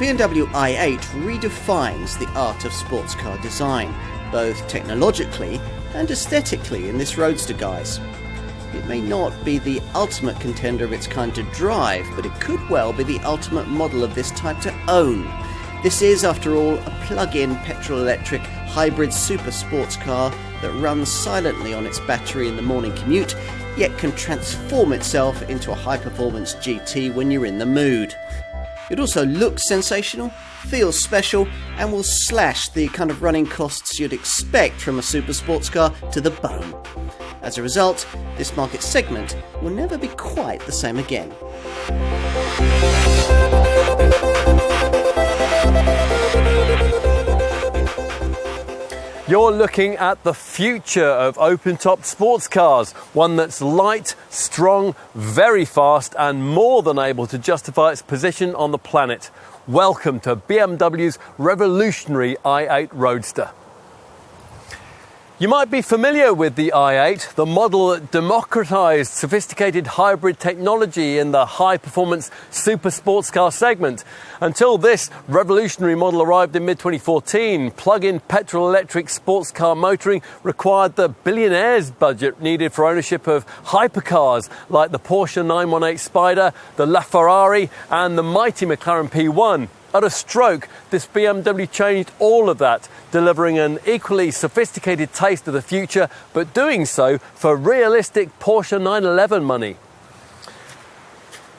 BMW i8 redefines the art of sports car design, both technologically and aesthetically in this Roadster, guys. It may not be the ultimate contender of its kind to drive, but it could well be the ultimate model of this type to own. This is, after all, a plug-in petrol-electric hybrid super sports car that runs silently on its battery in the morning commute, yet can transform itself into a high-performance GT when you're in the mood. It also looks sensational, feels special, and will slash the kind of running costs you'd expect from a super sports car to the bone. As a result, this market segment will never be quite the same again. You're looking at the future of open-top sports cars, one that's light, strong, very fast, and more than able to justify its position on the planet. Welcome to BMW's revolutionary i8 Roadster. You might be familiar with the i8, the model that democratized sophisticated hybrid technology in the high-performance super sports car segment. Until this revolutionary model arrived in mid-2014, plug-in petrol-electric sports car motoring required the billionaire's budget needed for ownership of hypercars like the Porsche 918 Spyder, the LaFerrari, and the mighty McLaren P1. At a stroke, this BMW changed all of that, delivering an equally sophisticated taste of the future, but doing so for realistic Porsche 911 money.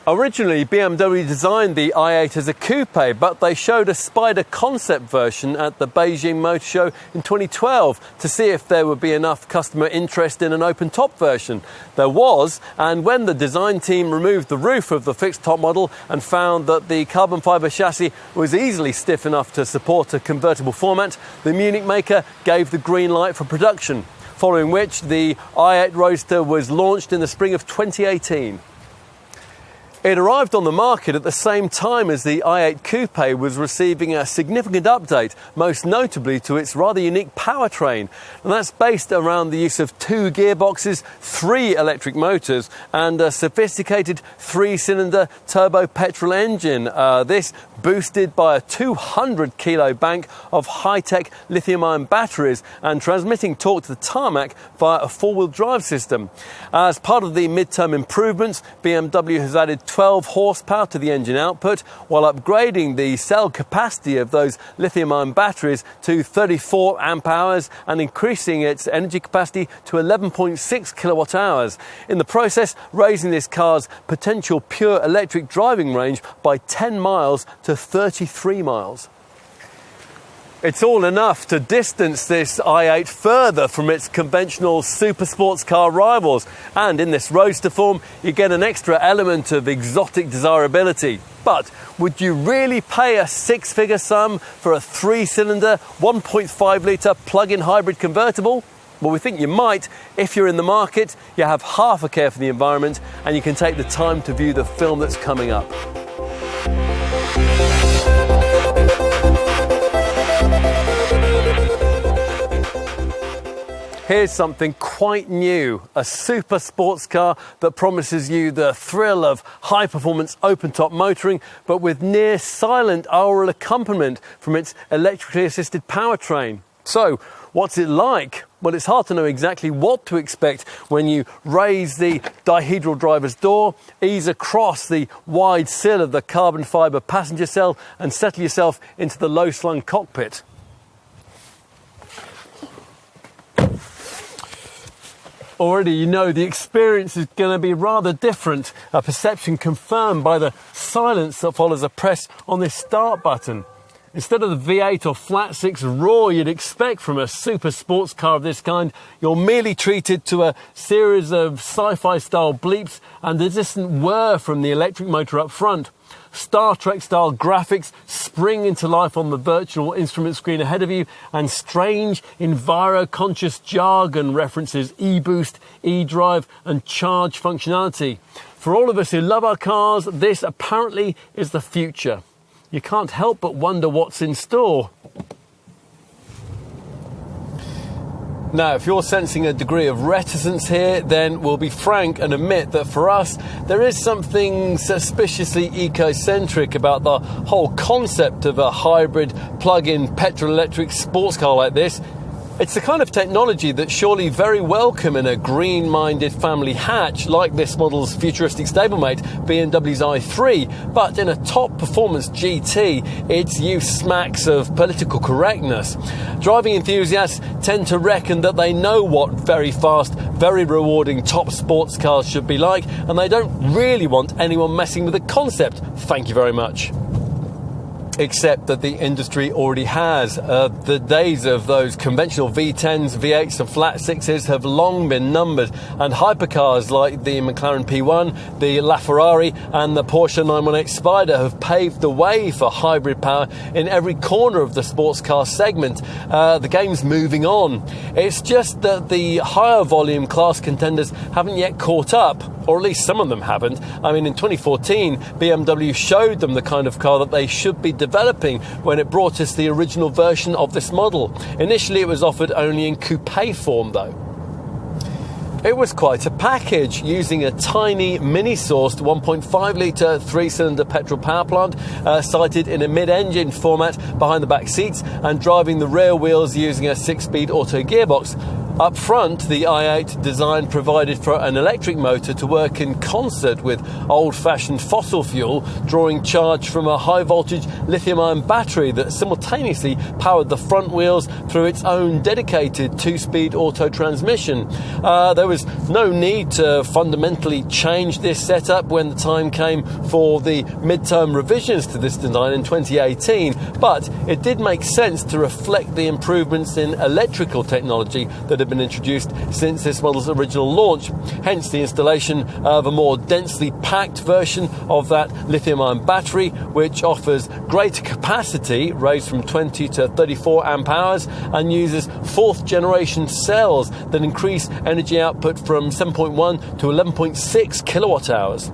Originally, BMW designed the i8 as a coupe, but they showed a Spyder concept version at the Beijing Motorshow in 2012 to see if there would be enough customer interest in an open-top version. There was, and when the design team removed the roof of the fixed-top model and found that the carbon fibre chassis was easily stiff enough to support a convertible format, the Munich maker gave the green light for production, following which the i8 Roadster was launched in the spring of 2018. It arrived on the market at the same time as the i8 Coupe was receiving a significant update, most notably to its rather unique powertrain. And that's based around the use of 2 gearboxes, 3 electric motors, and a sophisticated 3-cylinder turbo petrol engine. This boosted by a 200-kilo bank of high-tech lithium-ion batteries and transmitting torque to the tarmac via a 4-wheel drive system. As part of the midterm improvements, BMW has added 12 horsepower to the engine output, while upgrading the cell capacity of those lithium-ion batteries to 34 amp hours and increasing its energy capacity to 11.6 kilowatt hours. In the process, raising this car's potential pure electric driving range by 10 miles to 33 miles. It's all enough to distance this i8 further from its conventional super sports car rivals. And in this Roadster form, you get an extra element of exotic desirability. But would you really pay a 6-figure sum for a 3-cylinder, 1.5-litre plug-in hybrid convertible? Well, we think you might. If you're in the market, you have half a care for the environment, and you can take the time to view the film that's coming up. Here's something quite new, a super sports car that promises you the thrill of high-performance open-top motoring, but with near-silent aural accompaniment from its electrically assisted powertrain. So, what's it like? Well, it's hard to know exactly what to expect when you raise the dihedral driver's door, ease across the wide sill of the carbon fibre passenger cell, and settle yourself into the low-slung cockpit. Already, you know, the experience is going to be rather different. A perception confirmed by the silence that follows a press on this start button. Instead of the V8 or flat 6 roar you'd expect from a super sports car of this kind, you're merely treated to a series of sci-fi style bleeps and a distant whir from the electric motor up front. Star Trek style graphics spring into life on the virtual instrument screen ahead of you, and strange enviro-conscious jargon references e-boost, e-drive and charge functionality. For all of us who love our cars, this apparently is the future. You can't help but wonder what's in store. Now, if you're sensing a degree of reticence here, then we'll be frank and admit that for us, there is something suspiciously eco-centric about the whole concept of a hybrid plug-in petrol-electric sports car like this. It's the kind of technology that's surely very welcome in a green-minded family hatch like this model's futuristic stablemate, BMW's i3, but in a top-performance GT, its use smacks of political correctness. Driving enthusiasts tend to reckon that they know what very fast, very rewarding top sports cars should be like, and they don't really want anyone messing with the concept. Thank you very much. Except that the industry already has. The days of those conventional V10s, V8s and flat sixes have long been numbered, and hypercars like the McLaren P1, the LaFerrari and the Porsche 918 Spyder have paved the way for hybrid power in every corner of the sports car segment. The game's moving on. It's just that the higher volume class contenders haven't yet caught up, or at least some of them haven't. I mean, in 2014, BMW showed them the kind of car that they should be developing when it brought us the original version of this model. Initially, it was offered only in coupe form, though. It was quite a package, using a tiny mini-sourced 1.5-litre 3-cylinder petrol power plant sited in a mid-engine format behind the back seats and driving the rear wheels using a 6-speed auto gearbox. Up front, the i8 design provided for an electric motor to work in concert with old-fashioned fossil fuel, drawing charge from a high-voltage lithium-ion battery that simultaneously powered the front wheels through its own dedicated 2-speed auto transmission. There was no need to fundamentally change this setup when the time came for the midterm revisions to this design in 2018, but it did make sense to reflect the improvements in electrical technology that had been introduced since this model's original launch, hence the installation of a more densely packed version of that lithium-ion battery, which offers greater capacity, raised from 20 to 34 amp hours, and uses fourth-generation cells that increase energy output from 7.1 to 11.6 kilowatt hours.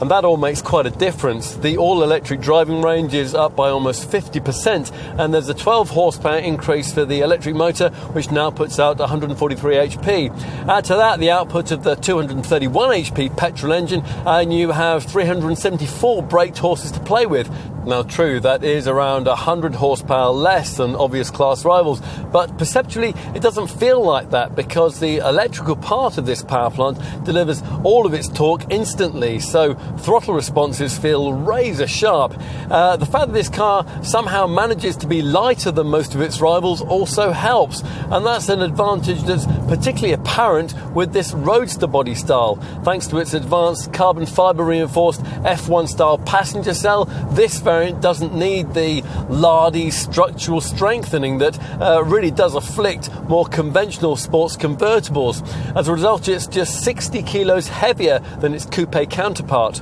And that all makes quite a difference. The all-electric driving range is up by almost 50%, and there's a 12 horsepower increase for the electric motor, which now puts out 143 HP. Add to that the output of the 231 HP petrol engine, and you have 374 braked horses to play with. Now, true, that is around 100 horsepower less than obvious class rivals, but perceptually it doesn't feel like that because the electrical part of this power plant delivers all of its torque instantly, so throttle responses feel razor sharp. The fact that this car somehow manages to be lighter than most of its rivals also helps, and that's an advantage that's particularly apparent with this Roadster body style. Thanks to its advanced carbon fibre reinforced F1 style passenger cell, this variant doesn't need the lardy structural strengthening that really does afflict more conventional sports convertibles. As a result, it's just 60 kilos heavier than its coupe counterpart,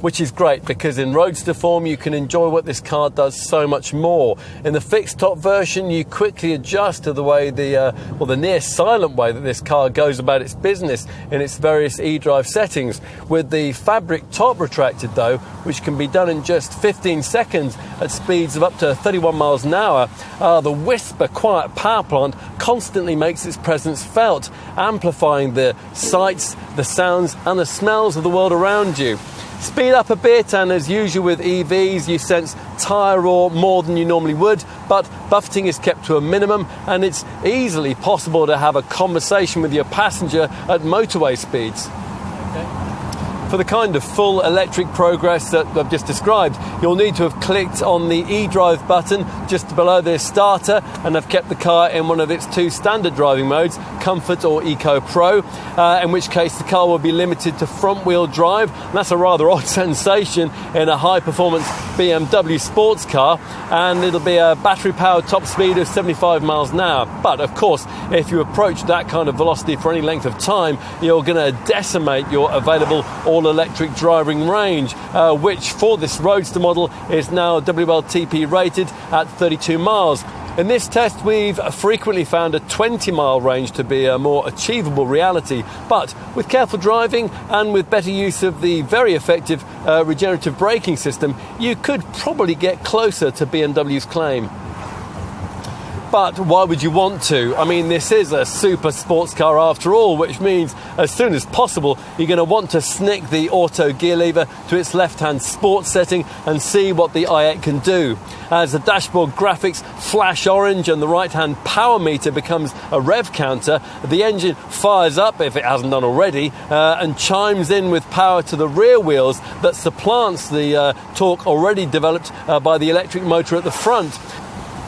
which is great because in Roadster form you can enjoy what this car does so much more. In the fixed top version, you quickly adjust to the way the near silent way that this car goes about its business in its various Idrive settings. With the fabric top retracted though, which can be done in just 15 seconds at speeds of up to 31 miles an hour, the whisper quiet power plant constantly makes its presence felt, amplifying the sights, the sounds and the smells of the world around you. Speed up a bit, and as usual with EVs, you sense tyre roar more than you normally would, but buffeting is kept to a minimum, and it's easily possible to have a conversation with your passenger at motorway speeds. For the kind of full electric progress that I've just described, you'll need to have clicked on the eDrive button just below the starter and have kept the car in one of its two standard driving modes, Comfort or Eco Pro, in which case the car will be limited to front-wheel drive. And that's a rather odd sensation in a high-performance BMW sports car, and it'll be a battery-powered top speed of 75 miles an hour. But, of course, if you approach that kind of velocity for any length of time, you're going to decimate your available all-electric driving range, which for this Roadster model is now WLTP rated at 32 miles. In this test, we've frequently found a 20-mile range to be a more achievable reality, but with careful driving and with better use of the very effective regenerative braking system, you could probably get closer to BMW's claim. But why would you want to? I mean, this is a super sports car after all, which means as soon as possible, you're going to want to snick the auto gear lever to its left-hand sports setting and see what the i8 can do. As the dashboard graphics flash orange and the right-hand power meter becomes a rev counter, the engine fires up, if it hasn't done already, and chimes in with power to the rear wheels that supplants the torque already developed by the electric motor at the front.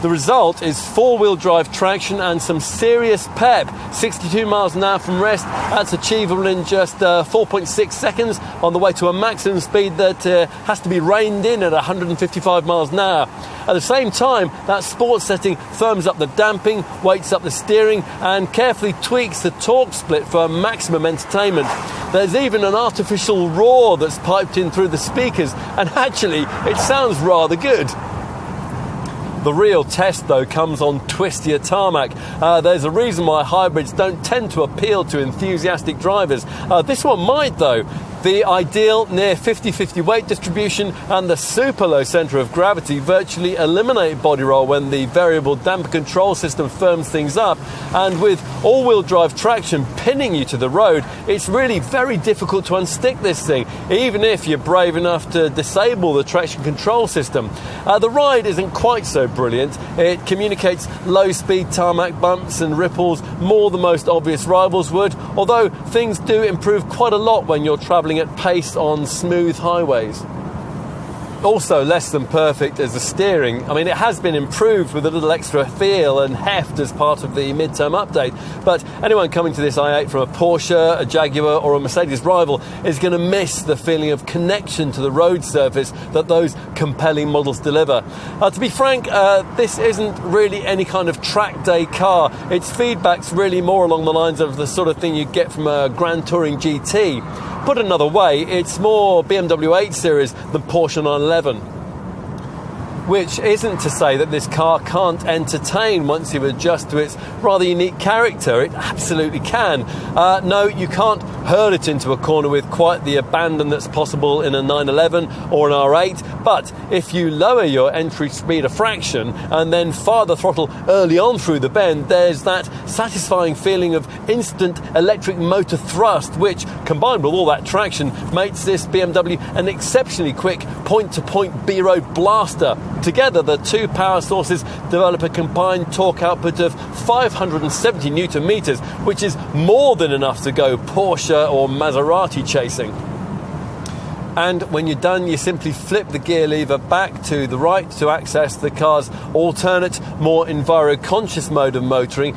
The result is four-wheel drive traction and some serious pep. 62 miles an hour from rest, that's achievable in just 4.6 seconds on the way to a maximum speed that has to be reined in at 155 miles an hour. At the same time, that sports setting firms up the damping, weights up the steering and carefully tweaks the torque split for maximum entertainment. There's even an artificial roar that's piped in through the speakers, and actually it sounds rather good. The real test, though, comes on twistier tarmac. There's a reason why hybrids don't tend to appeal to enthusiastic drivers. This one might, though. The ideal near 50-50 weight distribution and the super low centre of gravity virtually eliminate body roll when the variable damper control system firms things up. And with all-wheel drive traction pinning you to the road, it's really very difficult to unstick this thing, even if you're brave enough to disable the traction control system. The ride isn't quite so brilliant. It communicates low-speed tarmac bumps and ripples more than most obvious rivals would, although things do improve quite a lot when you're travelling at pace on smooth highways. Also less than perfect is the steering. I mean, it has been improved with a little extra feel and heft as part of the midterm update, but anyone coming to this i8 from a Porsche, a Jaguar or a Mercedes rival is going to miss the feeling of connection to the road surface that those compelling models deliver. To be frank, this isn't really any kind of track day car. Its feedback's really more along the lines of the sort of thing you get from a Grand Touring GT. Put another way, it's more BMW 8 Series than Porsche 911. Which isn't to say that this car can't entertain once you adjust to its rather unique character. It absolutely can. No, you can't hurl it into a corner with quite the abandon that's possible in a 911 or an R8, but if you lower your entry speed a fraction and then fire the throttle early on through the bend, there's that satisfying feeling of instant electric motor thrust, which, combined with all that traction, makes this BMW an exceptionally quick point-to-point B-road blaster. Together, the two power sources develop a combined torque output of 570 newton meters, which is more than enough to go Porsche or Maserati chasing. And when you're done, you simply flip the gear lever back to the right to access the car's alternate, more enviro-conscious mode of motoring,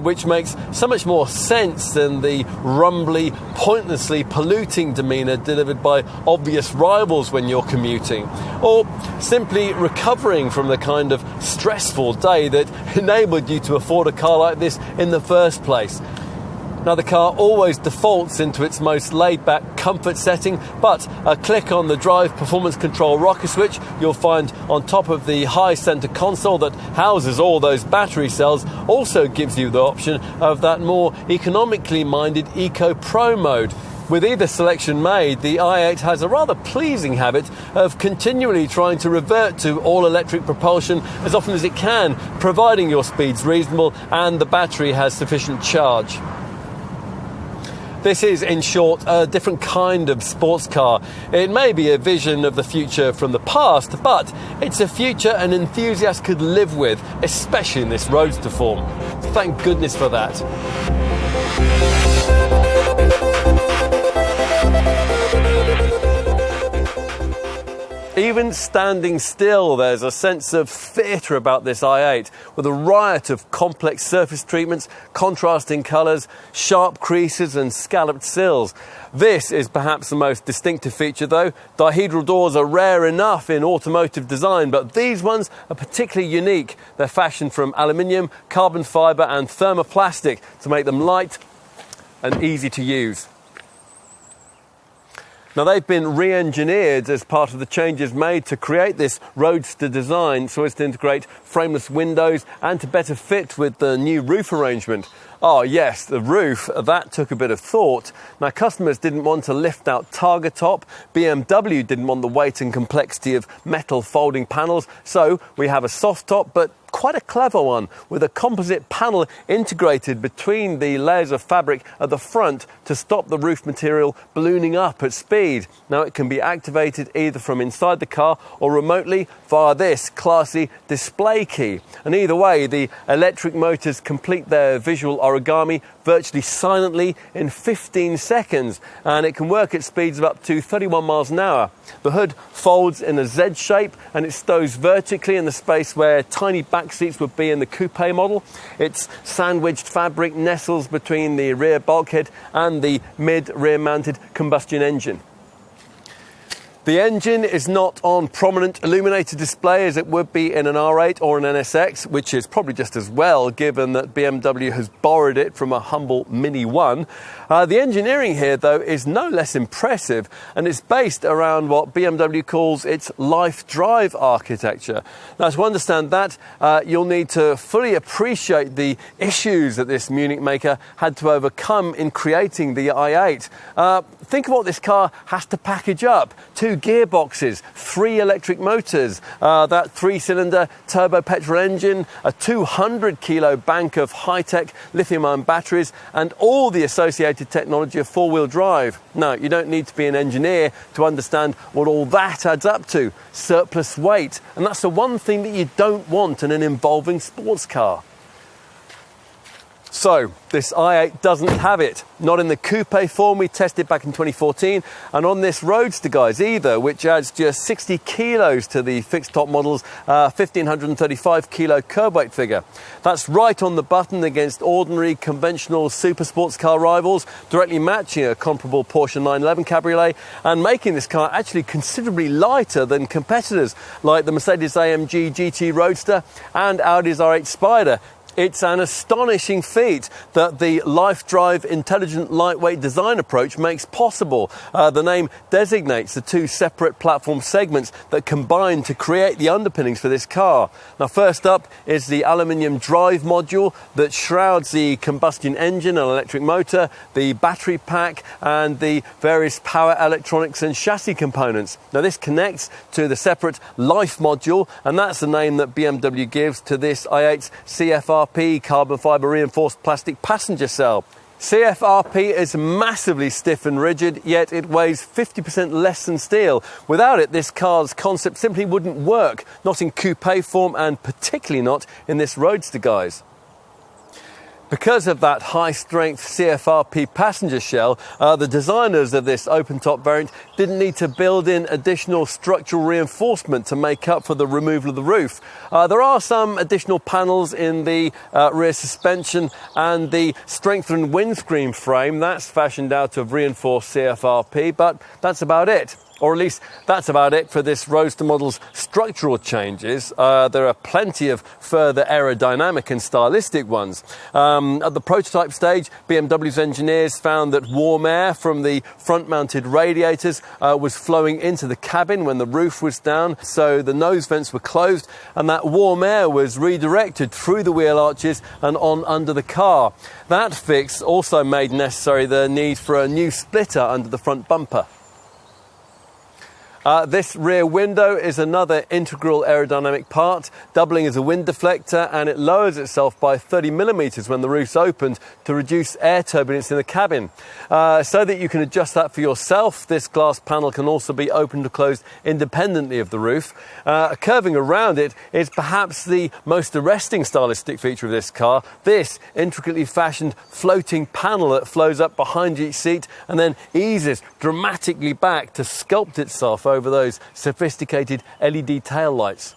which makes so much more sense than the rumbly, pointlessly polluting demeanour delivered by obvious rivals when you're commuting, or simply recovering from the kind of stressful day that enabled you to afford a car like this in the first place. Now, the car always defaults into its most laid-back comfort setting, but a click on the drive performance control rocker switch you'll find on top of the high center console that houses all those battery cells also gives you the option of that more economically minded Eco Pro mode. With either selection made, the i8 has a rather pleasing habit of continually trying to revert to all-electric propulsion as often as it can, providing your speed's reasonable and the battery has sufficient charge. This is, in short, a different kind of sports car. It may be a vision of the future from the past, but it's a future an enthusiast could live with, especially in this Roadster form. Thank goodness for that. Even standing still, there's a sense of theatre about this i8, with a riot of complex surface treatments, contrasting colours, sharp creases and scalloped sills. This is perhaps the most distinctive feature, though. Dihedral doors are rare enough in automotive design, but these ones are particularly unique. They're fashioned from aluminium, carbon fibre and thermoplastic to make them light and easy to use. Now, they've been re-engineered as part of the changes made to create this Roadster design so as to integrate frameless windows and to better fit with the new roof arrangement. Oh yes, the roof, that took a bit of thought. Now, customers didn't want a lift-out Targa top, BMW didn't want the weight and complexity of metal folding panels, so we have a soft top but quite a clever one, with a composite panel integrated between the layers of fabric at the front to stop the roof material ballooning up at speed. Now, it can be activated either from inside the car or remotely via this classy display key. And either way, the electric motors complete their visual origami virtually silently in 15 seconds, and it can work at speeds of up to 31 miles an hour. The hood folds in a Z shape and it stows vertically in the space where tiny back seats would be in the coupe model. Its sandwiched fabric nestles between the rear bulkhead and the mid-rear mounted combustion engine. The engine is not on prominent illuminated display as it would be in an R8 or an NSX, which is probably just as well given that BMW has borrowed it from a humble Mini 1. The engineering here, though, is no less impressive, and it's based around what BMW calls its Idrive architecture. Now, to understand that, you'll need to fully appreciate the issues that this Munich maker had to overcome in creating the i8. Think of what this car has to package up. 2 gearboxes, 3 electric motors, that 3-cylinder turbo petrol engine, a 200-kilo bank of high-tech lithium-ion batteries, and all the associated technology of 4-wheel drive. No, you don't need to be an engineer to understand what all that adds up to. Surplus weight, and that's the one thing that you don't want in an involving sports car. So, this i8 doesn't have it. Not in the coupe form we tested back in 2014, and on this Roadster, guys, either, which adds just 60 kilos to the fixed top model's 1,535 kilo curb weight figure. That's right on the button against ordinary conventional super sports car rivals, directly matching a comparable Porsche 911 Cabriolet, and making this car actually considerably lighter than competitors like the Mercedes-AMG GT Roadster and Audi's R8 Spyder. It's an astonishing feat that the Idrive intelligent lightweight design approach makes possible. The name designates the 2 separate platform segments that combine to create the underpinnings for this car. Now, first up is the aluminium drive module that shrouds the combustion engine and electric motor, the battery pack, and the various power electronics and chassis components. Now, this connects to the separate Life module, and that's the name that BMW gives to this i8's CFRP carbon fibre reinforced plastic passenger cell. CFRP is massively stiff and rigid, yet it weighs 50% less than steel. Without it, this car's concept simply wouldn't work, not in coupe form and particularly not in this Roadster, guys. Because of that high-strength CFRP passenger shell, the designers of this open-top variant didn't need to build in additional structural reinforcement to make up for the removal of the roof. There are some additional panels in the rear suspension and the strengthened windscreen frame. That's fashioned out of reinforced CFRP, but that's about it. Or at least that's about it for this Roadster model's structural changes. There are plenty of further aerodynamic and stylistic ones. At the prototype stage, BMW's engineers found that warm air from the front-mounted radiators was flowing into the cabin when the roof was down, so the nose vents were closed, and that warm air was redirected through the wheel arches and on under the car. That fix also made necessary the need for a new splitter under the front bumper. This rear window is another integral aerodynamic part, doubling as a wind deflector, and it lowers itself by 30 millimeters when the roof's opened to reduce air turbulence in the cabin. So that you can adjust that for yourself, this glass panel can also be opened or closed independently of the roof. Curving around it is perhaps the most arresting stylistic feature of this car. This intricately fashioned floating panel that flows up behind each seat and then eases dramatically back to sculpt itself over those sophisticated LED taillights.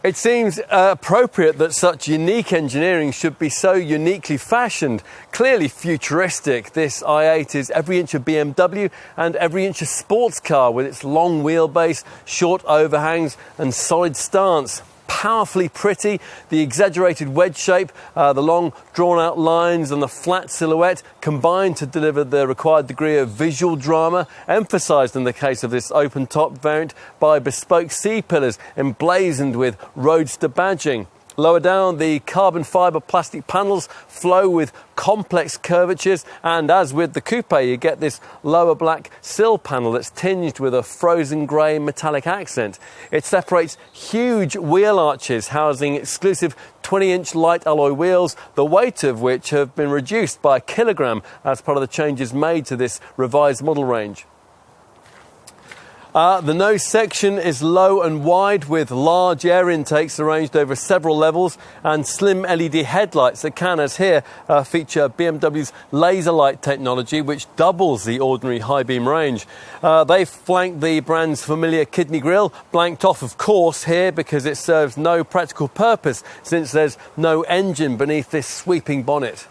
It seems appropriate that such unique engineering should be so uniquely fashioned. Clearly futuristic, this i8 is every inch of BMW and every inch of sports car, with its long wheelbase, short overhangs and solid stance. Powerfully pretty, the exaggerated wedge shape, the long drawn-out lines and the flat silhouette combine to deliver the required degree of visual drama, emphasised in the case of this open-top variant by bespoke C-pillars emblazoned with Roadster badging. Lower down, the carbon fibre plastic panels flow with complex curvatures, and as with the Coupe, you get this lower black sill panel that's tinged with a frozen grey metallic accent. It separates huge wheel arches housing exclusive 20-inch light alloy wheels, the weight of which have been reduced by 1 kilogram as part of the changes made to this revised model range. The nose section is low and wide with large air intakes arranged over several levels and slim LED headlights that can, as here, feature BMW's laser light technology, which doubles the ordinary high beam range. They flank the brand's familiar kidney grille, blanked off of course here because it serves no practical purpose since there's no engine beneath this sweeping bonnet.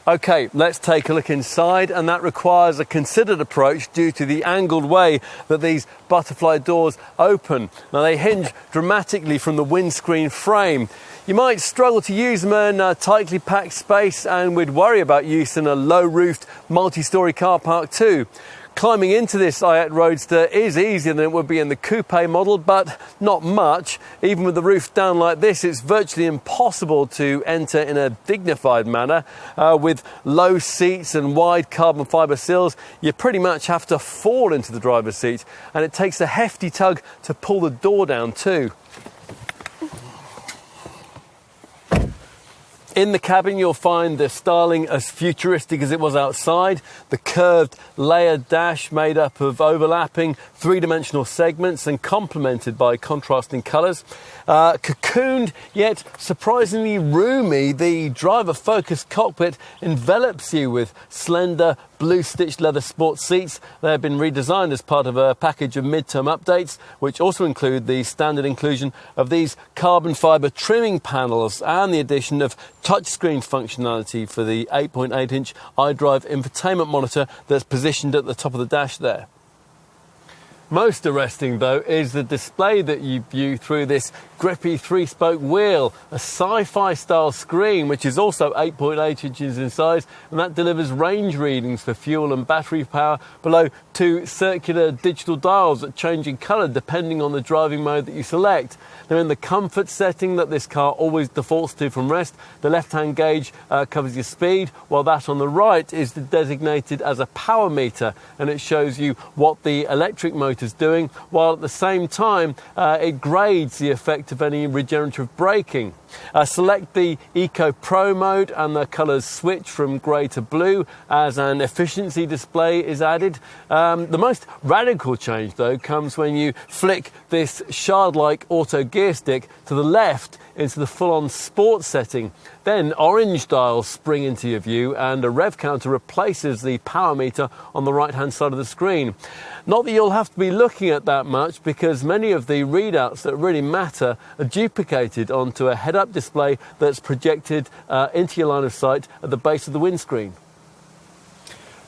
Okay, let's take a look inside, and that requires a considered approach due to the angled way that these butterfly doors open. Now, they hinge dramatically from the windscreen frame. You might struggle to use them in a tightly packed space, and would worry about use in a low-roofed multi-storey car park too. Climbing into this i8 Roadster is easier than it would be in the Coupe model, but not much. Even with the roof down like this, it's virtually impossible to enter in a dignified manner. With low seats and wide carbon fibre sills, you pretty much have to fall into the driver's seat, and it takes a hefty tug to pull the door down too. In the cabin, you'll find the styling as futuristic as it was outside. The curved layered dash made up of overlapping three-dimensional segments and complemented by contrasting colours. Cocooned yet surprisingly roomy, the driver-focused cockpit envelops you with slender blue-stitched leather sports seats. They have been redesigned as part of a package of mid-term updates, which also include the standard inclusion of these carbon fibre trimming panels and the addition of touchscreen functionality for the 8.8-inch Idrive infotainment monitor that's positioned at the top of the dash there. Most arresting, though, is the display that you view through this grippy three-spoke wheel, a sci-fi style screen which is also 8.8 inches in size, and that delivers range readings for fuel and battery power below two circular digital dials that change in colour depending on the driving mode that you select. Now, in the comfort setting that this car always defaults to from rest, the left-hand gauge covers your speed, while that on the right is designated as a power meter, and it shows you what the electric motor is doing, while at the same time it grades the effect of any regenerative braking. Select the Eco Pro mode and the colours switch from grey to blue as an efficiency display is added. The most radical change, though, comes when you flick this shard-like auto gear stick to the left into the full-on sports setting. Then orange dials spring into your view and a rev counter replaces the power meter on the right-hand side of the screen. Not that you'll have to be looking at that much, because many of the readouts that really matter are duplicated onto a head-up display that's projected into your line of sight at the base of the windscreen.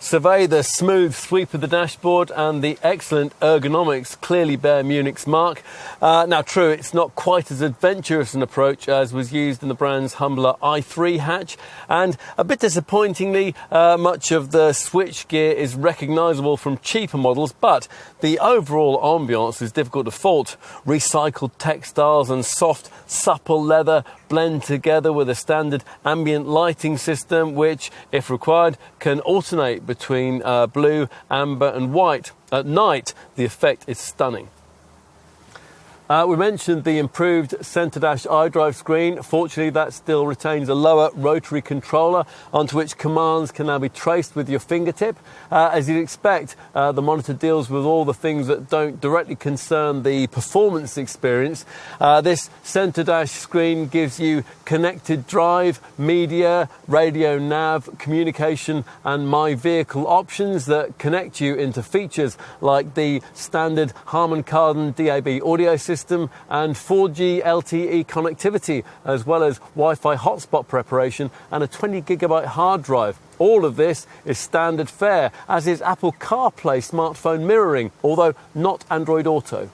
Survey the smooth sweep of the dashboard, and the excellent ergonomics clearly bear Munich's mark. Now, true, it's not quite as adventurous an approach as was used in the brand's humbler i3 hatch, and a bit disappointingly, much of the switchgear is recognisable from cheaper models, but the overall ambiance is difficult to fault. Recycled textiles and soft, supple leather blend together with a standard ambient lighting system which, if required, can alternate between blue, amber and white. At night, the effect is stunning. We mentioned the improved centre dash iDrive screen. Fortunately, that still retains a lower rotary controller onto which commands can now be traced with your fingertip. As you'd expect, the monitor deals with all the things that don't directly concern the performance experience. This centre dash screen gives you connected drive, media, radio nav, communication and my vehicle options that connect you into features like the standard Harman Kardon DAB audio system and 4G LTE connectivity, as well as Wi-Fi hotspot preparation and a 20GB hard drive. All of this is standard fare, as is Apple CarPlay smartphone mirroring, although not Android Auto.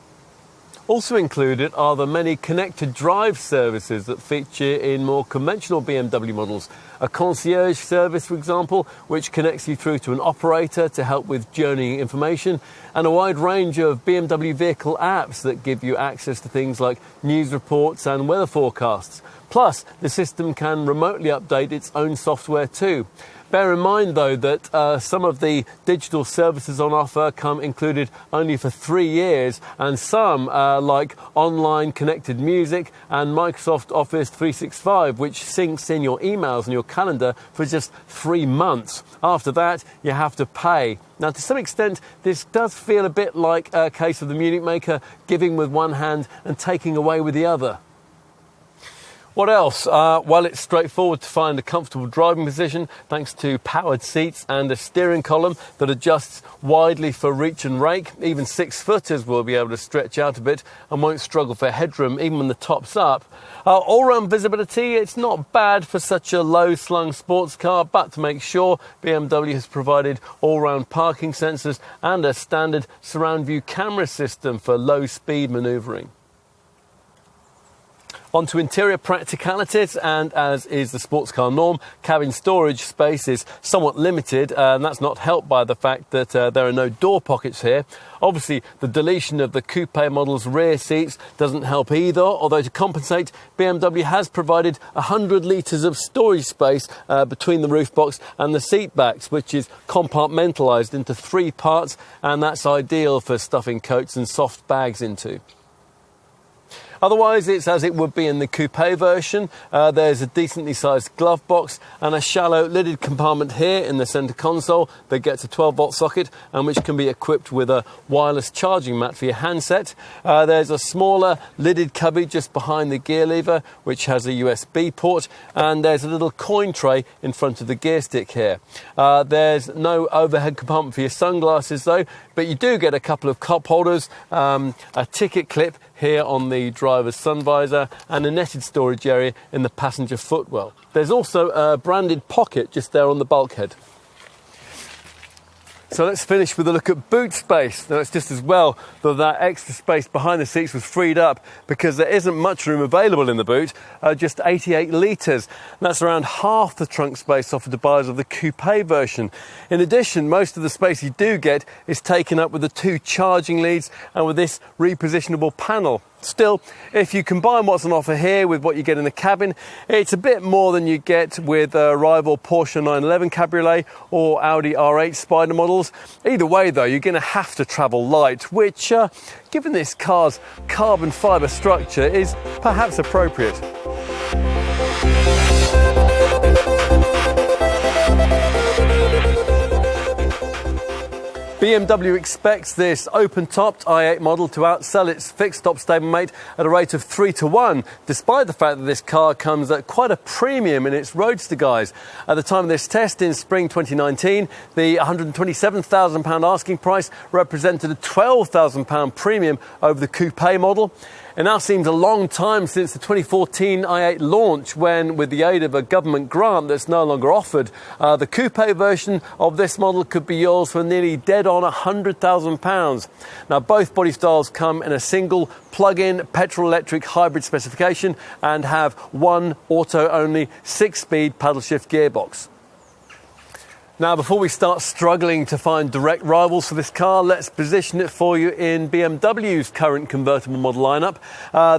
Also included are the many connected drive services that feature in more conventional BMW models. A concierge service, for example, which connects you through to an operator to help with journeying information, and a wide range of BMW vehicle apps that give you access to things like news reports and weather forecasts. Plus, the system can remotely update its own software too. Bear in mind, though, that some of the digital services on offer come included only for 3 years, and some, like online connected music and Microsoft Office 365, which syncs in your emails and your calendar for just 3 months. After that, you have to pay. Now, to some extent, this does feel a bit like a case of the Munich maker giving with one hand and taking away with the other. What else? Well, it's straightforward to find a comfortable driving position thanks to powered seats and a steering column that adjusts widely for reach and rake. Even 6-footers will be able to stretch out a bit and won't struggle for headroom even when the top's up. All-round visibility, it's not bad for such a low-slung sports car, but to make sure, BMW has provided all-round parking sensors and a standard surround view camera system for low-speed manoeuvring. On to interior practicalities, and as is the sports car norm, cabin storage space is somewhat limited, and that's not helped by the fact that there are no door pockets here. Obviously, the deletion of the coupe model's rear seats doesn't help either, although to compensate, BMW has provided 100 litres of storage space between the roof box and the seat backs, which is compartmentalised into 3 parts, and that's ideal for stuffing coats and soft bags into. Otherwise, it's as it would be in the coupe version. There's a decently sized glove box and a shallow lidded compartment here in the centre console that gets a 12-volt socket and which can be equipped with a wireless charging mat for your handset. There's a smaller lidded cubby just behind the gear lever, which has a USB port, and there's a little coin tray in front of the gear stick here. There's no overhead compartment for your sunglasses though, but you do get a couple of cup holders, a ticket clip here on the driver's sun visor, and a netted storage area in the passenger footwell. There's also a branded pocket just there on the bulkhead. So let's finish with a look at boot space. Now, it's just as well that extra space behind the seats was freed up, because there isn't much room available in the boot, just 88 litres. That's around half the trunk space offered to buyers of the coupe version. In addition, most of the space you do get is taken up with the 2 charging leads and with this repositionable panel. Still, if you combine what's on offer here with what you get in the cabin, it's a bit more than you get with a rival Porsche 911 Cabriolet or Audi R8 Spyder models. Either way though, you're going to have to travel light, which, given this car's carbon fibre structure, is perhaps appropriate. BMW expects this open-topped i8 model to outsell its fixed-top stablemate at a rate of 3-1, despite the fact that this car comes at quite a premium in its Roadster guise. At the time of this test in spring 2019, the £127,000 asking price represented a £12,000 premium over the coupe model. It now seems a long time since the 2014 i8 launch, when, with the aid of a government grant that's no longer offered, the coupe version of this model could be yours for nearly dead on £100,000. Now, both body styles come in a single plug-in petrol-electric hybrid specification and have one auto-only 6-speed paddle-shift gearbox. Now, before we start struggling to find direct rivals for this car, let's position it for you in BMW's current convertible model lineup.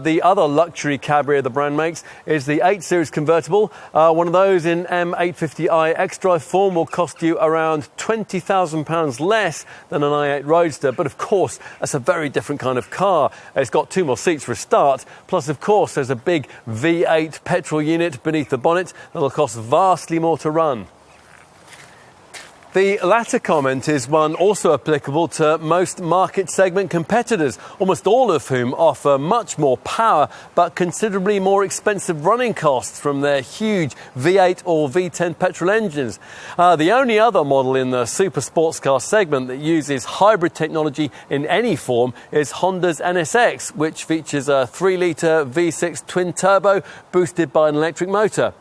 The other luxury cabrio the brand makes is the 8 Series convertible. One of those in M850i xDrive form will cost you around £20,000 less than an i8 Roadster, but of course, that's a very different kind of car. It's got 2 more seats for a start, plus of course there's a big V8 petrol unit beneath the bonnet that'll cost vastly more to run. The latter comment is one also applicable to most market segment competitors, almost all of whom offer much more power but considerably more expensive running costs from their huge V8 or V10 petrol engines. The only other model in the super sports car segment that uses hybrid technology in any form is Honda's NSX, which features a 3-litre V6 twin-turbo boosted by an electric motor.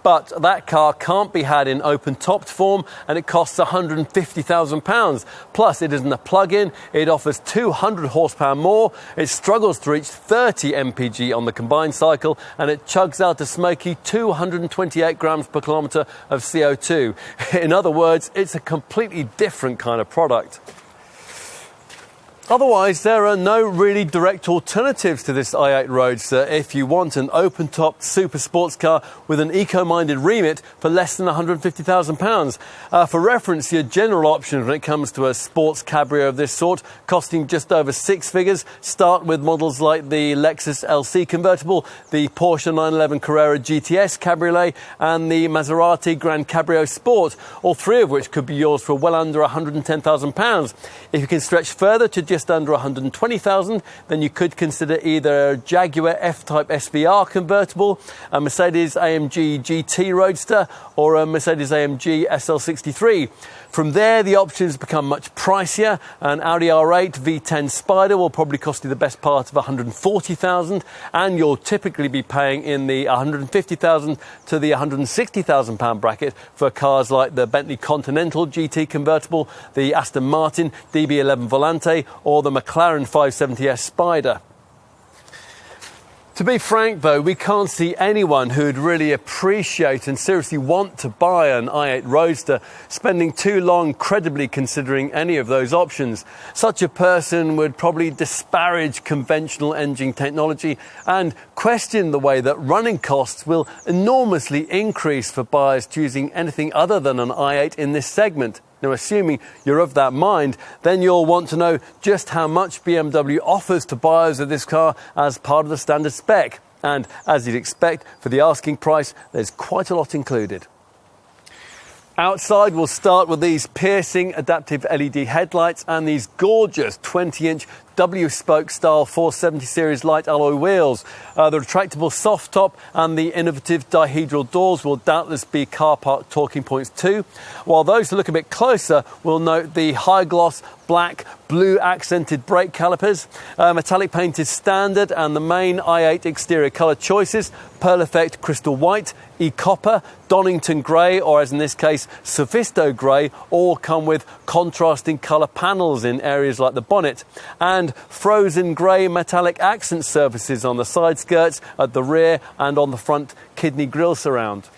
But that car can't be had in open-topped form, and it costs £150,000. Plus, it isn't a plug-in, it offers 200 horsepower more, it struggles to reach 30 mpg on the combined cycle, and it chugs out a smoky 228 grams per kilometre of CO2. In other words, it's a completely different kind of product. Otherwise, there are no really direct alternatives to this i8 Roadster if you want an open-top super sports car with an eco-minded remit for less than £150,000. For reference, your general options when it comes to a sports cabrio of this sort, costing just over six figures, start with models like the Lexus LC convertible, the Porsche 911 Carrera GTS cabriolet, and the Maserati Gran Cabrio Sport, all three of which could be yours for well under £110,000. If you can stretch further to just under £120,000, then you could consider either a Jaguar F-Type SVR convertible, a Mercedes-AMG GT Roadster, or a Mercedes-AMG SL63. From there, the options become much pricier. An Audi R8 V10 Spyder will probably cost you the best part of £140,000, and you'll typically be paying in the £150,000 to the £160,000 bracket for cars like the Bentley Continental GT convertible, the Aston Martin DB11 Volante, or the McLaren 570S Spyder. To be frank, though, we can't see anyone who would really appreciate and seriously want to buy an i8 Roadster spending too long credibly considering any of those options. Such a person would probably disparage conventional engine technology and question the way that running costs will enormously increase for buyers choosing anything other than an i8 in this segment. Now, assuming you're of that mind, then you'll want to know just how much BMW offers to buyers of this car as part of the standard spec. And as you'd expect, for the asking price, there's quite a lot included. Outside, we'll start with these piercing adaptive LED headlights and these gorgeous 20-inch W-spoke style 470 series light alloy wheels. The retractable soft top and the innovative dihedral doors will doubtless be car park talking points too, while those who look a bit closer will note the high gloss black blue accented brake calipers, metallic painted standard, and the main i8 exterior colour choices: Pearl Effect Crystal White, E-Copper, Donington Grey, or as in this case Sophisto Grey, all come with contrasting colour panels in areas like the bonnet, and frozen grey metallic accent surfaces on the side skirts, at the rear, and on the front kidney grille surround.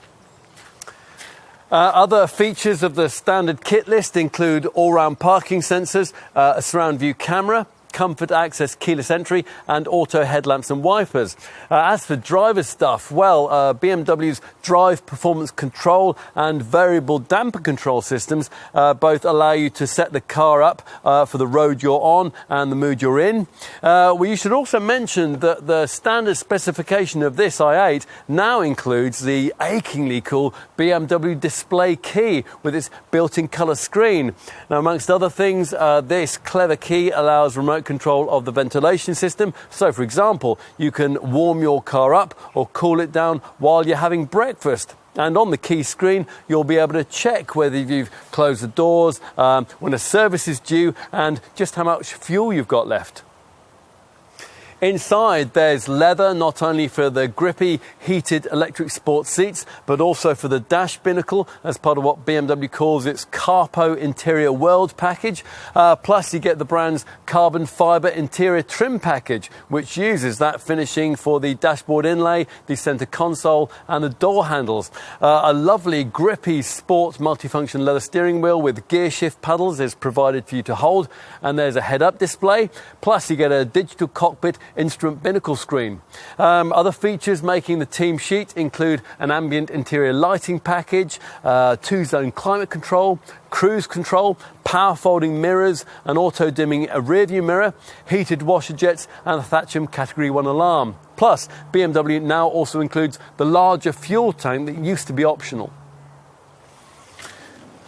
Other features of the standard kit list include all-round parking sensors, a surround view camera, comfort access keyless entry, and auto headlamps and wipers. As for driver stuff, well, BMW's Drive performance control and variable damper control systems both allow you to set the car up for the road you're on and the mood you're in. Well, you should also mention that the standard specification of this i8 now includes the achingly cool BMW display key with its built-in colour screen. Now, amongst other things, this clever key allows remote control of the ventilation system. So, for example, you can warm your car up or cool it down while you're having breakfast. And on the key screen, you'll be able to check whether you've closed the doors, when a service is due, and just how much fuel you've got left. Inside, there's leather, not only for the grippy, heated electric sports seats, but also for the dash binnacle, as part of what BMW calls its Carpo Interior World package. Plus, you get the brand's carbon fibre interior trim package, which uses that finishing for the dashboard inlay, the centre console, and the door handles. A lovely, grippy, sport multifunction leather steering wheel with gear shift paddles is provided for you to hold, and there's a head-up display. Plus, you get a digital cockpit instrument binnacle screen. Other features making the team sheet include an ambient interior lighting package, 2-zone climate control, cruise control, power folding mirrors, an auto dimming rearview mirror, heated washer jets, and a Thatcham Category 1 alarm. Plus, BMW now also includes the larger fuel tank that used to be optional.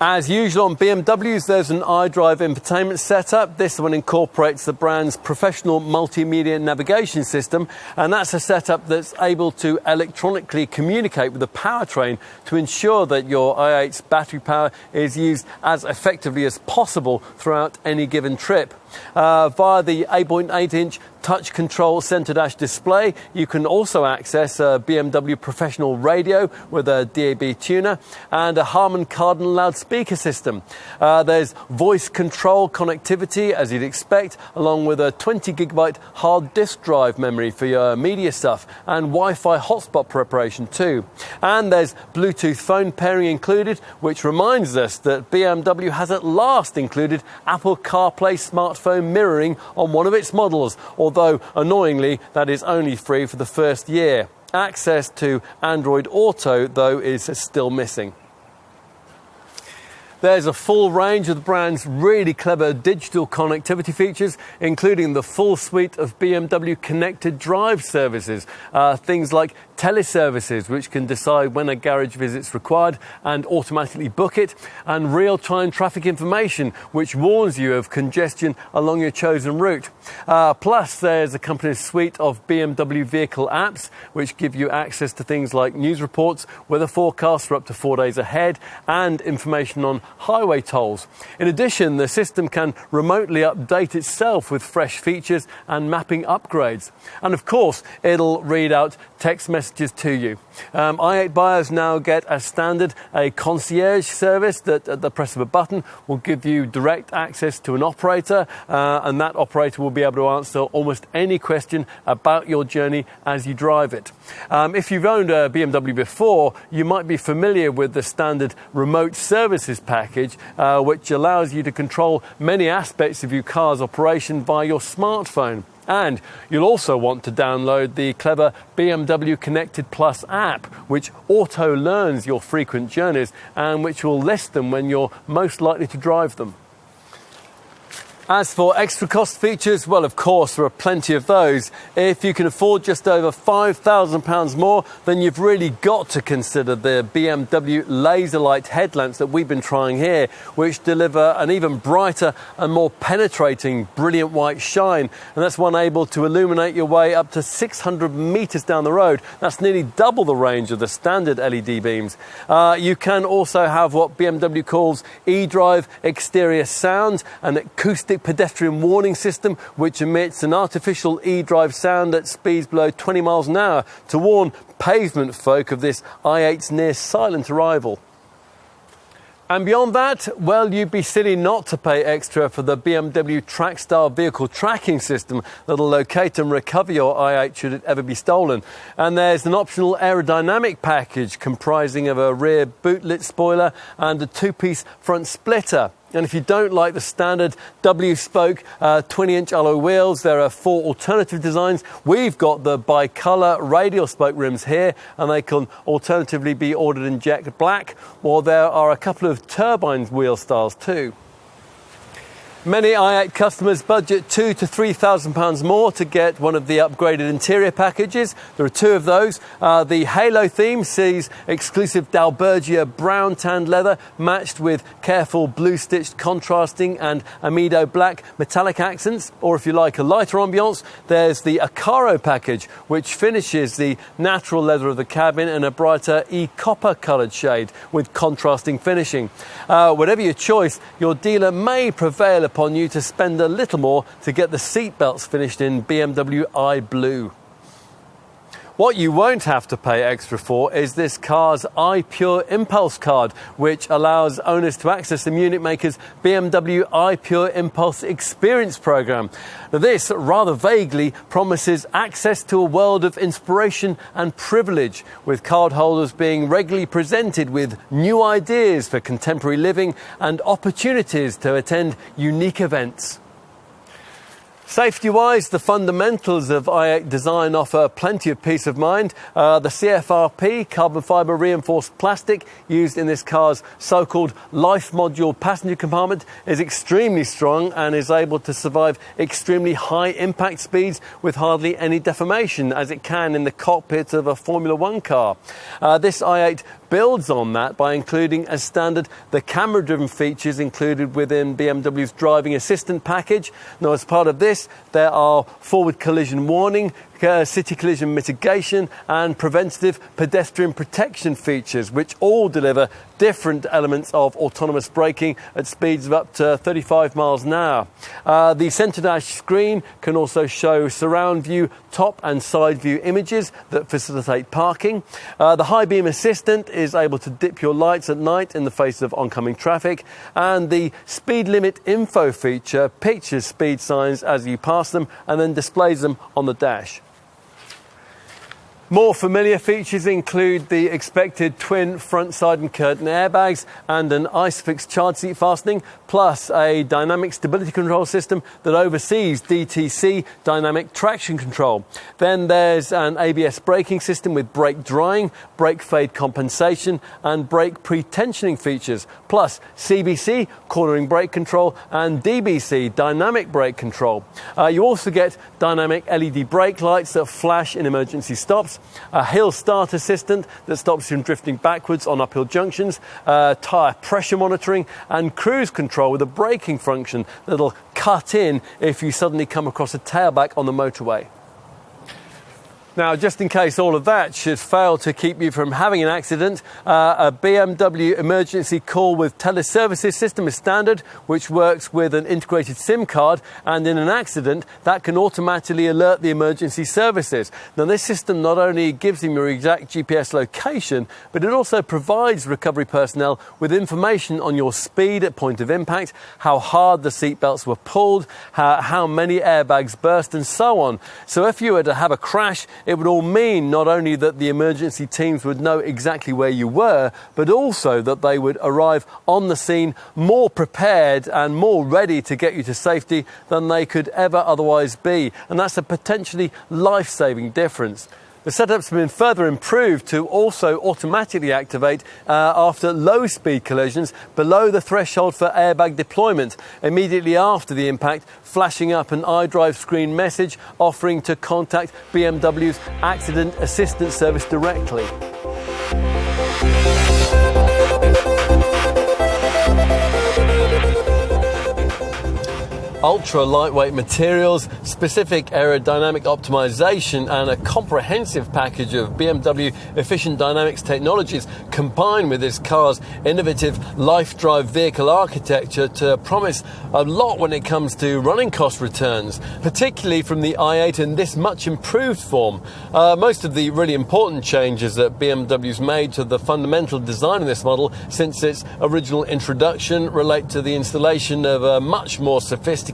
As usual on BMWs, there's an Idrive infotainment setup. This one incorporates the brand's professional multimedia navigation system, and that's a setup that's able to electronically communicate with the powertrain to ensure that your i8's battery power is used as effectively as possible throughout any given trip. Via the 8.8-inch touch control center dash display, you can also access a BMW professional radio with a DAB tuner and a Harman Kardon loudspeaker system. There's voice control connectivity, as you'd expect, along with a 20 gigabyte hard disk drive memory for your media stuff and Wi-Fi hotspot preparation too. And there's Bluetooth phone pairing included, which reminds us that BMW has at last included Apple CarPlay smartphone mirroring on one of its models, although annoyingly that is only free for the first year. Access to Android Auto, though, is still missing. There's a full range of the brand's really clever digital connectivity features, including the full suite of BMW connected drive services. Things like teleservices, which can decide when a garage visit's required and automatically book it, and real-time traffic information, which warns you of congestion along your chosen route. Plus, there's a company's suite of BMW vehicle apps, which give you access to things like news reports, weather forecasts for up to 4 days ahead, and information on highway tolls. In addition, the system can remotely update itself with fresh features and mapping upgrades. And of course, it'll read out text messages to you. i8 buyers now get as standard a concierge service that at the press of a button will give you direct access to an operator, and that operator will be able to answer almost any question about your journey as you drive it. If you've owned a BMW before, you might be familiar with the standard remote services package, which allows you to control many aspects of your car's operation via your smartphone. And you'll also want to download the clever BMW Connected Plus app, which auto-learns your frequent journeys and which will list them when you're most likely to drive them. As for extra cost features, well, of course, there are plenty of those. If you can afford just over £5,000 more, then you've really got to consider the BMW laser light headlamps that we've been trying here, which deliver an even brighter and more penetrating brilliant white shine. And that's one able to illuminate your way up to 600 metres down the road. That's nearly double the range of the standard LED beams. You can also have what BMW calls Idrive exterior sound, an acoustic pedestrian warning system which emits an artificial e-drive sound at speeds below 20 miles an hour to warn pavement folk of this i8's near silent arrival. And beyond that, well, you'd be silly not to pay extra for the BMW Trackstar vehicle tracking system that'll locate and recover your i8 should it ever be stolen. And there's an optional aerodynamic package comprising of a rear bootlit spoiler and a two-piece front splitter. And if you don't like the standard W-spoke 20-inch alloy wheels, there are 4 alternative designs. We've got the bi-colour radial spoke rims here, and they can alternatively be ordered in jet black, or there are a couple of turbine wheel styles too. Many i8 customers budget £2,000 to £3,000 more to get one of the upgraded interior packages. There are 2 of those. The Halo theme sees exclusive Dalbergia brown tanned leather matched with careful blue stitched contrasting and Amido black metallic accents. Or if you like a lighter ambiance, there's the Acaro package, which finishes the natural leather of the cabin in a brighter e-copper coloured shade with contrasting finishing. Whatever your choice, your dealer may prevail upon you to spend a little more to get the seat belts finished in BMW i Blue. What you won't have to pay extra for is this car's iPure Impulse card, which allows owners to access the Munich maker's BMW iPure Impulse Experience program. Now, this rather vaguely promises access to a world of inspiration and privilege, with cardholders being regularly presented with new ideas for contemporary living and opportunities to attend unique events. Safety-wise, the fundamentals of i8 design offer plenty of peace of mind. The CFRP, carbon fibre reinforced plastic, used in this car's so-called life module passenger compartment is extremely strong and is able to survive extremely high impact speeds with hardly any deformation, as it can in the cockpit of a Formula One car. This i8 builds on that by including as standard the camera-driven features included within BMW's driving assistant package. Now, as part of this, there are forward collision warning city collision mitigation and preventative pedestrian protection features, which all deliver different elements of autonomous braking at speeds of up to 35 miles an hour. The centre dash screen can also show surround view, top and side view images that facilitate parking. The high beam assistant is able to dip your lights at night in the face of oncoming traffic, and the speed limit info feature pictures speed signs as you pass them and then displays them on the dash. More familiar features include the expected twin front side and curtain airbags and an ISOFIX child seat fastening, plus a dynamic stability control system that oversees DTC dynamic traction control. Then there's an ABS braking system with brake drying, brake fade compensation and brake pre-tensioning features, plus CBC cornering brake control and DBC dynamic brake control. You also get dynamic LED brake lights that flash in emergency stops, a hill start assistant that stops you from drifting backwards on uphill junctions, tyre pressure monitoring and cruise control with a braking function that'll cut in if you suddenly come across a tailback on the motorway. Now, just in case all of that should fail to keep you from having an accident, a BMW emergency call with teleservices system is standard, which works with an integrated SIM card, and in an accident, that can automatically alert the emergency services. Now, this system not only gives them your exact GPS location, but it also provides recovery personnel with information on your speed at point of impact, how hard the seatbelts were pulled, how many airbags burst, and so on. So if you were to have a crash, it would all mean not only that the emergency teams would know exactly where you were, but also that they would arrive on the scene more prepared and more ready to get you to safety than they could ever otherwise be. And that's a potentially life-saving difference. The setup's been further improved to also automatically activate after low-speed collisions below the threshold for airbag deployment, immediately after the impact, flashing up an Idrive screen message offering to contact BMW's Accident Assistance Service directly. Ultra lightweight materials, specific aerodynamic optimization and a comprehensive package of BMW efficient dynamics technologies combine with this car's innovative life drive vehicle architecture to promise a lot when it comes to running cost returns, particularly from the i8 in this much improved form. Most of the really important changes that BMW's made to the fundamental design of this model since its original introduction relate to the installation of a much more sophisticated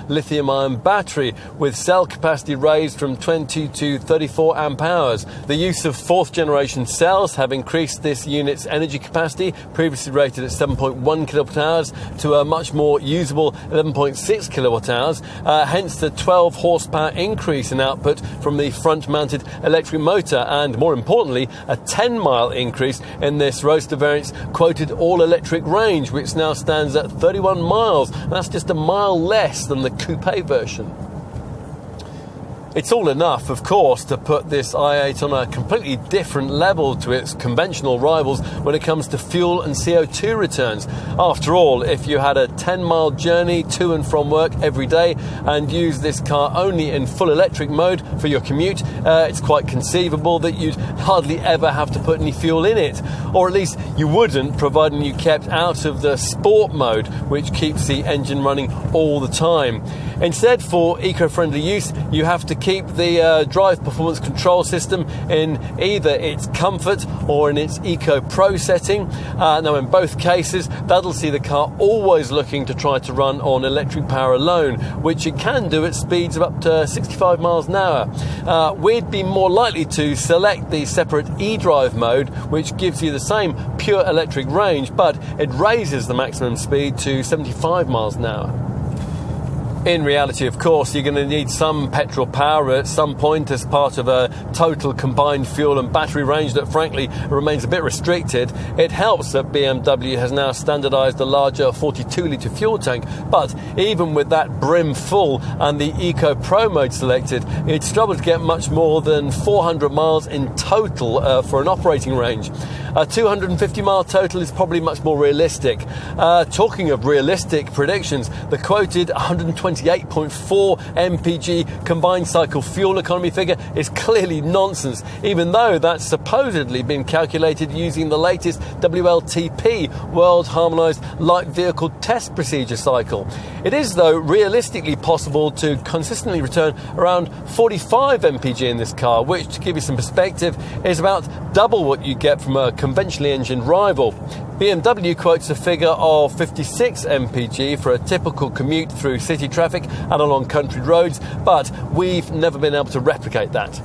lithium-ion battery with cell capacity raised from 20 to 34 amp hours. The use of fourth generation cells have increased this unit's energy capacity, previously rated at 7.1 kilowatt hours, to a much more usable 11.6 kilowatt hours, hence the 12 horsepower increase in output from the front mounted electric motor, and more importantly a 10-mile increase in this Roadster variant's quoted all-electric range, which now stands at 31 miles. That's just a mile less than the Coupe version. It's all enough, of course, to put this i8 on a completely different level to its conventional rivals when it comes to fuel and CO2 returns. After all, if you had a 10-mile journey to and from work every day and used this car only in full electric mode for your commute, it's quite conceivable that you'd hardly ever have to put any fuel in it. Or at least you wouldn't, providing you kept out of the sport mode, which keeps the engine running all the time. Instead, for eco-friendly use, you have to keep the drive performance control system in either its comfort or in its Eco Pro setting. Now, in both cases, that'll see the car always looking to try to run on electric power alone, which it can do at speeds of up to 65 miles an hour. We'd be more likely to select the separate eDrive mode, which gives you the same pure electric range, but it raises the maximum speed to 75 miles an hour. In reality, of course, you're going to need some petrol power at some point as part of a total combined fuel and battery range that frankly remains a bit restricted. It helps that BMW has now standardised a larger 42-litre fuel tank, but even with that brim full and the Eco Pro mode selected, it's struggled to get much more than 400 miles in total for an operating range. A 250 mile total is probably much more realistic. Talking of realistic predictions, the quoted 128.4 mpg combined cycle fuel economy figure is clearly nonsense, even though that's supposedly been calculated using the latest WLTP, World Harmonised Light Vehicle Test Procedure cycle. It is, though, realistically possible to consistently return around 45 mpg in this car, which, to give you some perspective, is about double what you get from a conventionally engined rival. BMW quotes a figure of 56 mpg for a typical commute through city traffic and along country roads, but we've never been able to replicate that.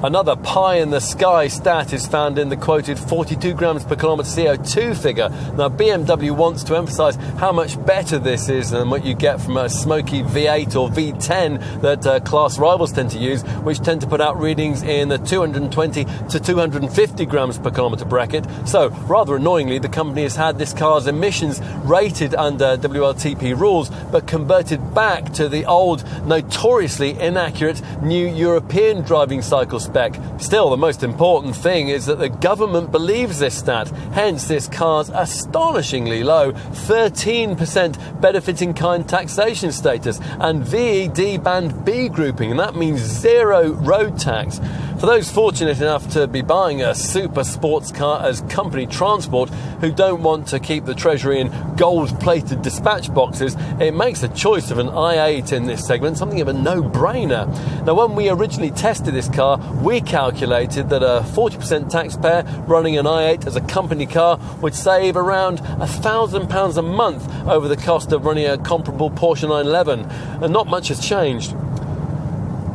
Another pie-in-the-sky stat is found in the quoted 42 grams per kilometre CO2 figure. Now, BMW wants to emphasise how much better this is than what you get from a smoky V8 or V10 that class rivals tend to use, which tend to put out readings in the 220 to 250 grams per kilometre bracket. So, rather annoyingly, the company has had this car's emissions rated under WLTP rules, but converted back to the old, notoriously inaccurate new European driving cycle spec. Still, the most important thing is that the government believes this stat, hence this car's astonishingly low 13% benefit in kind taxation status and VED band B grouping, and that means zero road tax. For those fortunate enough to be buying a super sports car as company transport who don't want to keep the treasury in gold-plated dispatch boxes, it makes the choice of an i8 in this segment something of a no-brainer. Now, when we originally tested this car, we calculated that a 40% taxpayer running an i8 as a company car would save around £1,000 a month over the cost of running a comparable Porsche 911, and not much has changed.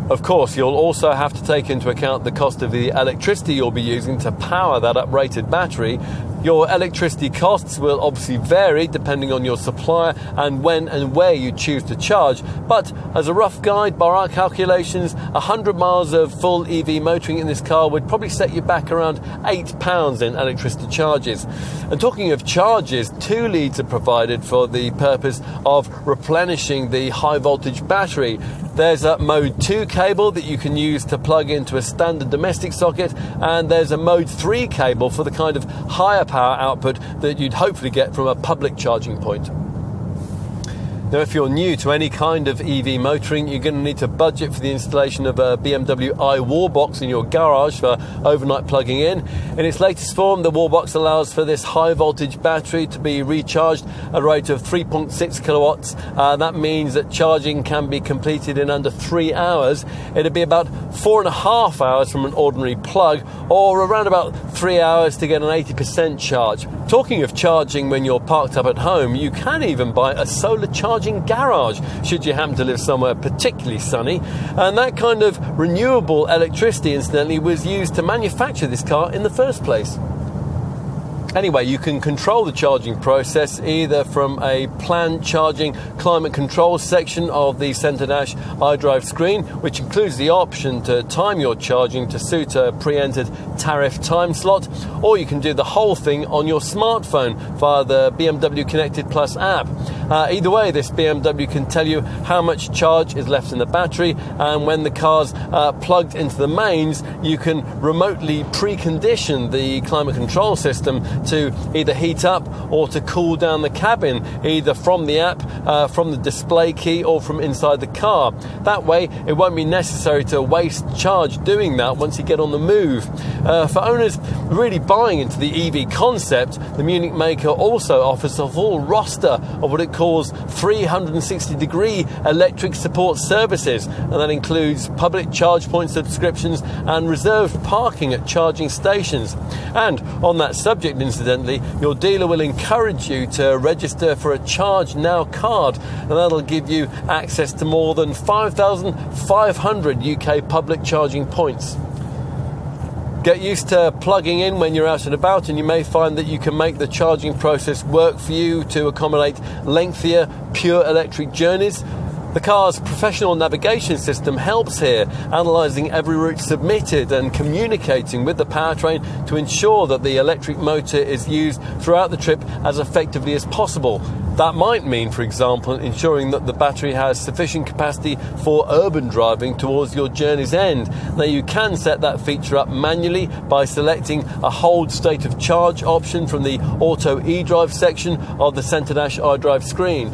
Of course, you'll also have to take into account the cost of the electricity you'll be using to power that uprated battery. Your electricity costs will obviously vary depending on your supplier and when and where you choose to charge, but as a rough guide, by our calculations, 100 miles of full EV motoring in this car would probably set you back around £8 in electricity charges. And talking of charges, 2 leads are provided for the purpose of replenishing the high voltage battery. There's a mode 2 cable that you can use to plug into a standard domestic socket, and there's a mode 3 cable for the kind of higher power output that you'd hopefully get from a public charging point. Now, if you're new to any kind of EV motoring, you're going to need to budget for the installation of a BMW iWallbox in your garage for overnight plugging in. In its latest form, the Wallbox allows for this high voltage battery to be recharged at a rate of 3.6 kilowatts. That means that charging can be completed in under 3 hours. It'd be about 4.5 hours from an ordinary plug, or around about 3 hours to get an 80% charge. Talking of charging when you're parked up at home, you can even buy a solar charging garage should you happen to live somewhere particularly sunny, and that kind of renewable electricity, incidentally, was used to manufacture this car in the first place. Anyway, you can control the charging process either from a planned charging climate control section of the centre dash Idrive screen, which includes the option to time your charging to suit a pre-entered tariff time slot, or you can do the whole thing on your smartphone via the BMW Connected Plus app. Either way, this BMW can tell you how much charge is left in the battery, and when the car's plugged into the mains, you can remotely precondition the climate control system to either heat up or to cool down the cabin, either from the app, from the display key, or from inside the car. That way, it won't be necessary to waste charge doing that once you get on the move. For owners really buying into the EV concept, the Munich maker also offers a full roster of what it calls 360-degree electric support services, and that includes public charge point subscriptions and reserved parking at charging stations. And on that subject, incidentally, your dealer will encourage you to register for a Charge Now card, and that'll give you access to more than 5,500 UK public charging points. Get used to plugging in when you're out and about, and you may find that you can make the charging process work for you to accommodate lengthier pure electric journeys. The car's professional navigation system helps here, analysing every route submitted and communicating with the powertrain to ensure that the electric motor is used throughout the trip as effectively as possible. That might mean, for example, ensuring that the battery has sufficient capacity for urban driving towards your journey's end. Now, you can set that feature up manually by selecting a hold state of charge option from the Auto eDrive section of the Centre Dash iDrive screen.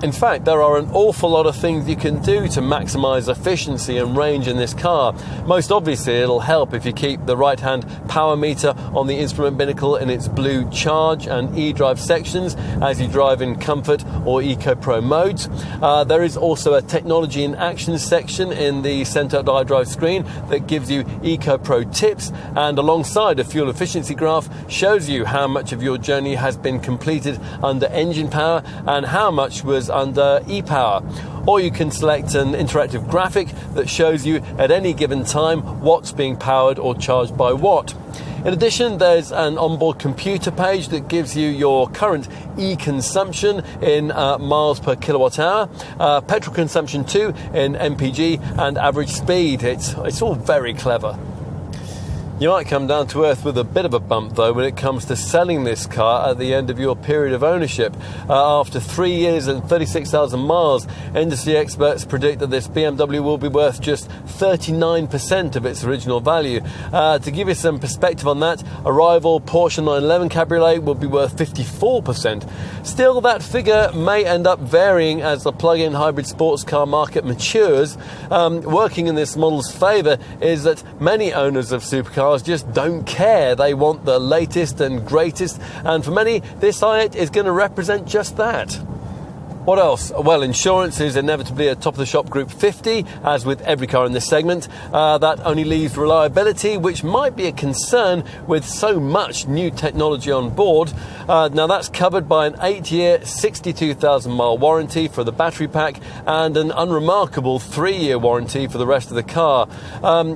In fact, there are an awful lot of things you can do to maximise efficiency and range in this car. Most obviously, it'll help if you keep the right-hand power meter on the instrument binnacle in its blue charge and eDrive sections as you drive in Comfort or Eco Pro modes. There is also a technology in action section in the Centre iDrive screen that gives you Eco Pro tips, and alongside a fuel efficiency graph shows you how much of your journey has been completed under engine power and how much was under e-power. Or you can select an interactive graphic that shows you at any given time what's being powered or charged by what. In addition, there's an onboard computer page that gives you your current e-consumption in miles per kilowatt hour, petrol consumption too in MPG, and average speed. It's all very clever. You might come down to earth with a bit of a bump though when it comes to selling this car at the end of your period of ownership. After 3 years and 36,000 miles, industry experts predict that this BMW will be worth just 39% of its original value. To give you some perspective on that, a rival Porsche 911 Cabriolet will be worth 54%. Still, that figure may end up varying as the plug-in hybrid sports car market matures. Working in this model's favour is that many owners of supercars just don't care. They want the latest and greatest, and for many, this i8 is going to represent just that. What else? Well, insurance is inevitably a top-of-the-shop Group 50, as with every car in this segment. That only leaves reliability, which might be a concern with so much new technology on board. Now, that's covered by an 8-year, 62,000-mile warranty for the battery pack and an unremarkable 3-year warranty for the rest of the car.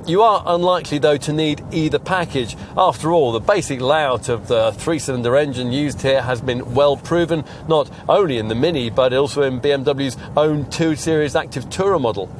You are unlikely, though, to need either package. After all, the basic layout of the 3-cylinder engine used here has been well proven, not only in the Mini, but also in BMW's own 2 Series Active Tourer model.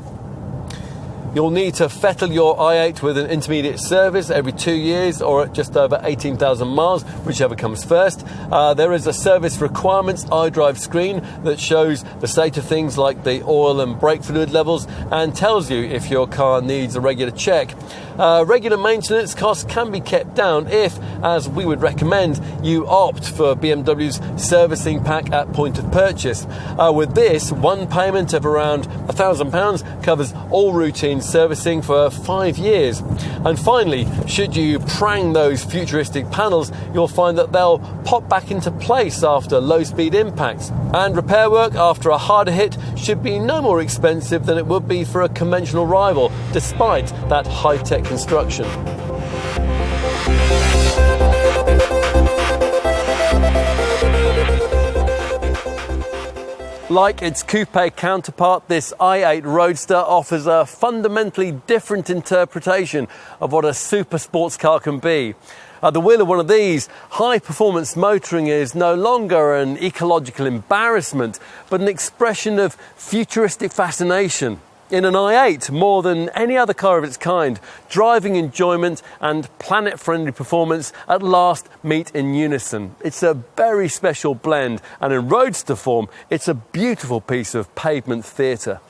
You'll need to fettle your i8 with an intermediate service every 2 years or at just over 18,000 miles, whichever comes first. There is a service requirements iDrive screen that shows the state of things like the oil and brake fluid levels and tells you if your car needs a regular check. Regular maintenance costs can be kept down if, as we would recommend, you opt for BMW's servicing pack at point of purchase. With this, one payment of around £1,000 covers all routine servicing for 5 years. And finally, should you prang those futuristic panels, you'll find that they'll pop back into place after low-speed impacts. And repair work after a harder hit should be no more expensive than it would be for a conventional rival, despite that high-tech construction. Like its coupe counterpart, this i8 Roadster offers a fundamentally different interpretation of what a super sports car can be. At the wheel of one of these, high-performance motoring is no longer an ecological embarrassment, but an expression of futuristic fascination. In an i8, more than any other car of its kind, driving enjoyment and planet-friendly performance at last meet in unison. It's a very special blend, and in Roadster form, it's a beautiful piece of pavement theatre.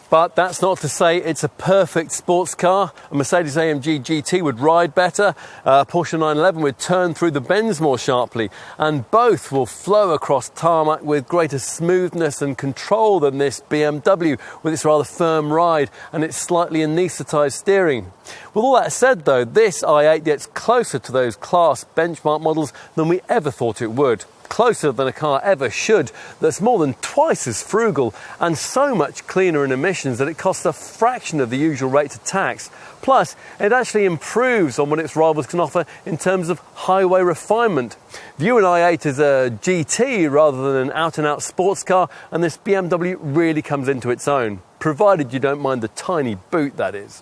But that's not to say it's a perfect sports car. A Mercedes-AMG GT would ride better, Porsche 911 would turn through the bends more sharply, and both will flow across tarmac with greater smoothness and control than this BMW with its rather firm ride and its slightly anaesthetised steering. With all that said though, this i8 gets closer to those class benchmark models than we ever thought it would. Closer than a car ever should, that's more than twice as frugal and so much cleaner in emissions that it costs a fraction of the usual rate of tax. Plus, it actually improves on what its rivals can offer in terms of highway refinement. View an i8 as a GT rather than an out-and-out sports car, and this BMW really comes into its own, provided you don't mind the tiny boot, that is.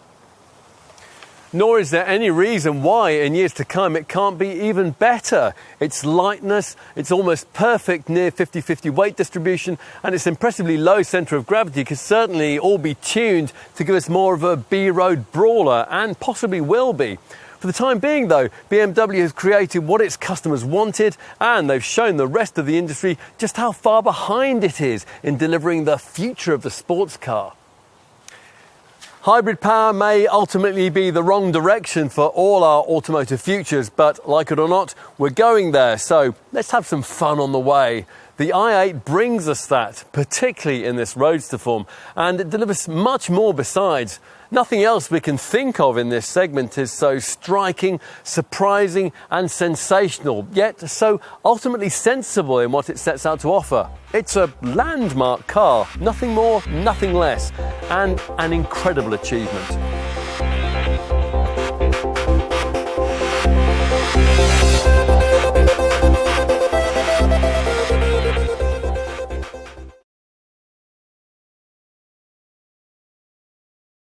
Nor is there any reason why in years to come it can't be even better. Its lightness, its almost perfect near 50-50 weight distribution, and its impressively low centre of gravity could certainly all be tuned to give us more of a B-road brawler, and possibly will be. For the time being though, BMW has created what its customers wanted, and they've shown the rest of the industry just how far behind it is in delivering the future of the sports car. Hybrid power may ultimately be the wrong direction for all our automotive futures, but like it or not, we're going there, so let's have some fun on the way. The i8 brings us that, particularly in this Roadster form, and it delivers much more besides. Nothing else we can think of in this segment is so striking, surprising and sensational, yet so ultimately sensible in what it sets out to offer. It's a landmark car, nothing more, nothing less, and an incredible achievement.